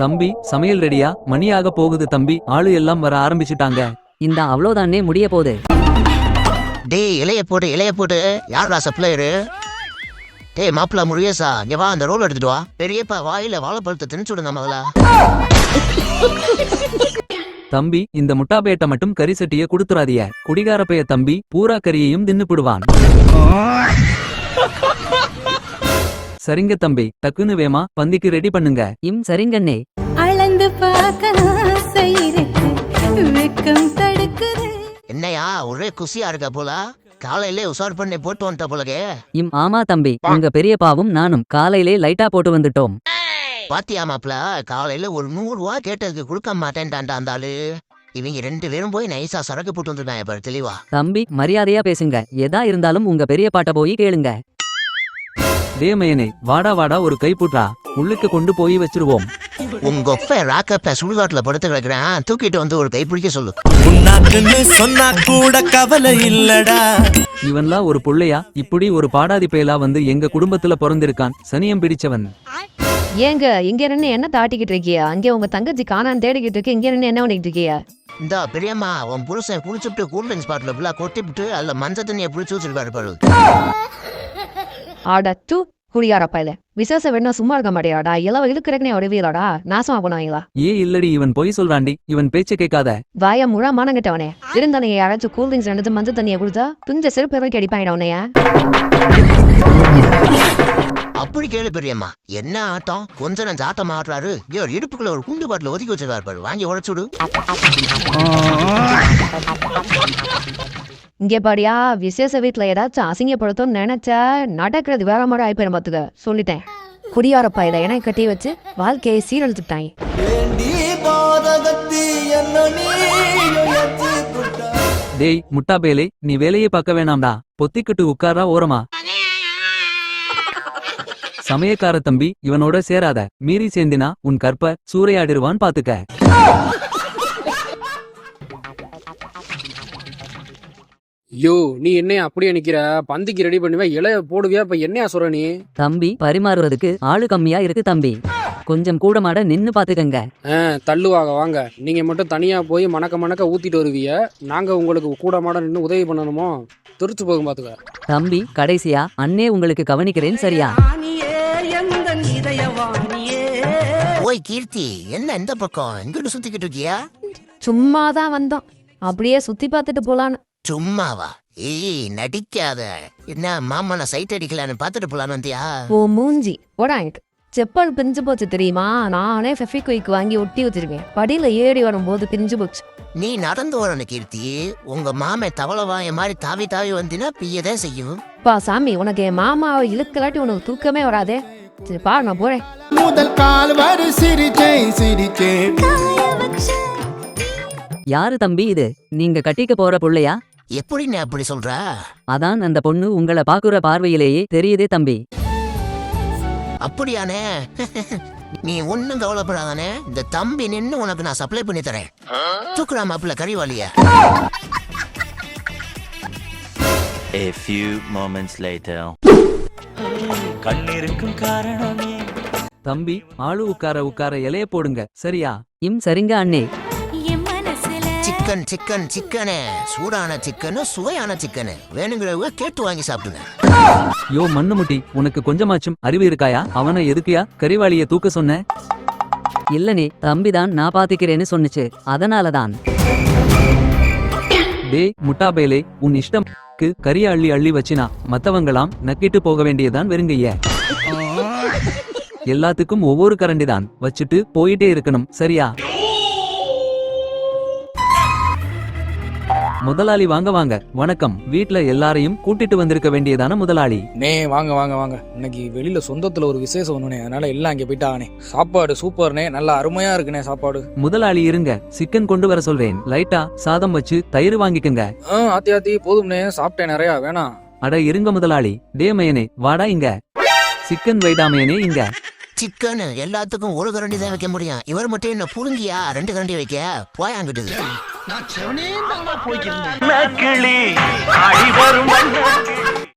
தம்பி சமையல் ரெடியா? மணியாக போகுது தம்பி, ஆளு எல்லாம் வர ஆரம்பிச்சுட்டாங்க. இந்த அவ்வளோதானே முடிய போகுது. டேய் இலைய போட்டு யாரா சப்ளையரு? டேய் மாப்பிள்ள முருகேசா, இங்க வா, அந்த ரோல் எடுத்துட்டு வா. பெரியப்பா வாயில வாழைப்பழத்தை திணிச்சு விடுங்க முதல்ல. தம்பி இந்த முட்டாபேட்டை மட்டும் கறி சட்டிய குடுத்துறாதிய. குடிகார பைய தம்பி பூரா கறியையும் தின்னுபிடுவான். சரிங்க தம்பி, டக்குன்னு வேமா பந்திக்கு ரெடி பண்ணுங்க. சரிங்கண்ணே. அளந்து வெக்கம் தடுக்குது. என்னையா ஒரே குசியா இருக்க போல? காலையிலே உசார் பண்ணி போட்டு வந்துட்ட போலகே. ஆமா தம்பி, உங்க பெரியப்பாவும் நானும் காலையிலே லைட்டா போட்டு வந்துட்டோம். பாத்தியா மாப்பிள்ள, காலையில ஒரு 100 ரூபா கேட்டதுக்கு கொடுக்க மாட்டேன்டாண்டா அந்த ஆளு. இவங்க 2 பேரும் போய் நைசா சரக்கு போட்டு வந்துட்டாங்க பாரு. தெளிவா தம்பி மரியாதையா பேசுங்க. எதா இருந்தாலும் உங்க பெரியப்பாட்ட போய் கேளுங்க. தேமையனே வாடா வாடா, ஒரு கை புட்றா, உள்ளுக்கு கொண்டு போய் வச்சிருவோம். உங்க ராக்கப்ப சுடுகாட்டுல படுத்து கிடக்குறேன், தூக்கிட்டு வந்து ஒரு கை பிடிக்க சொல்லு. சொன்னா கூட கவலை இல்லடா. இவன்லாம் ஒரு புள்ளையா? இப்படி ஒரு பாடாதி பயலா வந்து எங்க குடும்பத்துல பிறந்திருக்கான். சனியம் பிடிச்சவன். ஏங்க இங்க இருந்து என்ன தாட்டிக்கிட்டு இருக்கியா? அங்கே உங்க தங்கச்சி காணான்னு தேடிக்கிட்டு இருக்கு. இங்க இருந்து என்ன பண்ணிட்டு இருக்கியா? இந்த பெரியம்மா, உன் புருஷன் குளிச்சுட்டு கூல்ட்ரிங்க்ஸ் பாட்டில ஃபுல்லா கொட்டிவிட்டு அதுல மஞ்சள் தண்ணியை புளிச்சு வச்சிருக்காரு பாரு. ஆடா தூ குடியாரப்பாயில விசேஷம் வேணா சும்மா இருக்க மாட்டியாடா? எல்லாம் இழுக்கிறக்குனே உடவியலாடா, நாசமா போனாங்களா? இல்லடி, இவன் பொய் சொல்றாண்டி. இவன் பேச்ச கேட்காத. வாயா முழா மானங்கிட்டவனே. இருந்தானே யாராச்சும் கூல்ட்ரிங்க்ஸ் ரெண்டு மஞ்சள் தண்ணியை குடிச்சா துஞ்ச செருப்பு வரைக்கும் அடிப்பாயிட உன்னைய. அப்படி கேளு பெரியம்மா, என்ன ஆட்டம்? கொஞ்ச நான் ஆட்டம் ஆடுறாரு. இடுப்புக்குள்ள ஒரு குண்டு பாட்டில ஒதுக்கி வச்சிருக்காரு பாரு, வாங்கி உடைச்சுடு. இங்கே பாடியா, விசேஷ வீட்டுல ஏதாச்சும் அசிங்கப்படுத்தும் நினைச்சா நடக்கிறது வேற மாதிரி ஆயிப்பேன் பாத்துக்க சொல்லிட்டேன். குடியாரப்பாயில என கட்டி வச்சு வாழ்க்கையை சீரழிச்சுட்டாங்க. டேய் முட்டாபேலே, நீ வேலையை பார்க்க வேணாம்டா, பொத்திக்கிட்டு உட்காரா ஓரமா. சமயக்கார தம்பி, இவனோட சேராத. மீறி சேர்ந்தினா உன் கற்ப சூறையாடிருவான் பாத்துக்க. யோ, நீ என்னையா அப்படியே நிக்கிற? பந்திக்கு ரெடி பண்ணுவ, இலைய போடுவியா? இப்ப என்னையா சொல்ற நீ? தம்பி பரிமாறுவதுக்கு ஆளு கம்மியா இருக்கு தம்பி, கொஞ்சம் கூட மாட நின்னு பாத்துக்கங்க. தள்ளுவாங்க வாங்க. நீங்க மட்டும் தனியா போய் மணக்க ஊத்திட்டு வருவிய, நாங்க உங்களுக்கு கூட மாட நின்னு உதவி பண்ணணுமோ? திருச்சு போகும் பாத்துக்க. தம்பி கடைசியா அண்ணே உங்களுக்கு கவனிக்கிறேன் சரியா? ஓய் கீர்த்தி, என்ன இந்த பக்கம் இங்கிட்டு சுத்திக்கிட்டு இருக்கியா? சும்மாதான் வந்தோம், அப்படியே சுத்தி பார்த்துட்டு போலான்னு. சும்மாவா? ஏய் நடிக்காத. என்ன மாமன சைட் அடிக்கலான்னு பாத்துட்டு போலான்னு வந்தியா? ஓ மூஞ்சி ஓடாயிட்டு. செப்பல் பிரிஞ்சு போச்சு தெரியுமா? நானே ஃபெவிக்விக் வாங்கி ஒட்டி வச்சிருக்கேன், படியில ஏறி வரும்போது பிரிஞ்சு போச்சு. நீ நடந்து வரணும் கீர்த்தி. உங்க மாமை தவளவாய மாதிரி தாவி தாவி வந்தினா பியதே செய்யும். பா சாமி, உனக்கு என் மாமாவை இழுக்கலாட்டி உனக்கு தூக்கமே வராதே. சரி பா, நான் போறேன். முதல் கால் வரு சிரிச்சே. யாரு தம்பி இது? நீங்க கட்டிக்க போற புள்ளையா? எப்படி நீ அப்படி சொல்ற? அதான் அந்த பொண்ணு உங்களை பாக்குற பார்வையிலேயே தெரியுதே தம்பி. அப்படியானே? நீ ஒன்னும் கவலைப்படாதானே, இந்த தம்பி நின்னு உனக்கு நான் சப்ளை பண்ணி தரேன். தூக்குறா மாப்பிள்ள கறிவாளிய. A few moments later. கண்ணிருக்கும் காரணமே. தம்பி ஆளு உட்கார இலைய போடுங்க சரியா? சரிங்க அண்ணே. சிக்கனு சூடான சிக்கனு, சுவையான சிக்கனு வேணுங்கிறவங்க கேட்டு வாங்கி சாப்பிடுங்க. யோ மண்ணுமுட்டி, உனக்கு கொஞ்சமாச்சும் அறிவு இருக்காயா? அவனை எதுக்குயா கறிவாளிய தூக்க சொன்ன? இல்லனே, தம்பிதான் நான் பாத்துக்கிறேன்னு சொன்னுச்சு, அதனாலதான். டேய் முட்டாபேலே, உன் இஷ்டம் கறிய அள்ளி வச்சினா மத்தவங்களாம் நக்கிட்டு போக வேண்டியதான் வெறுங்கைய. எல்லாத்துக்கும் ஒவ்வொரு கரண்டிதான் வச்சுட்டு போயிட்டே இருக்கணும் சரியா? முதலாளி வாங்க வாங்க. வணக்கம். வீட்ல எல்லாரையும் கூட்டிட்டு வந்திருக்க வேண்டியதான முதலாளி? நே வாங்க வாங்க வாங்க. இன்னைக்கு வெளியில சொந்தத்துல ஒரு விசேஷம் ஒண்ணுனே, அதனால எல்லாம் அங்க போயிட்டானே. சாப்பாடு சூப்பர்னே, நல்லா அருமையா இருக்குனே சாப்பாடு. முதலாளி இருங்க, சிக்கன் கொண்டு வர சொல்றேன். லைட்டா சாதம் வச்சு தயிர் வாங்கிக்கங்க. ஆத்தி போதும்னே, சாப்பிட்டேன் நிறையா, வேணாம். அட இருங்க முதலாளி. டே மயனே வாடா இங்க. சிக்கன் வைடாமையனே இங்க. சிக்கன் எல்லாத்துக்கும் ஒரு கரண்டி தான் வைக்க முடியும். இவர் மட்டும் என்ன புடுங்கியா 2 கரண்டி வைக்க போயாங்கிட்டு.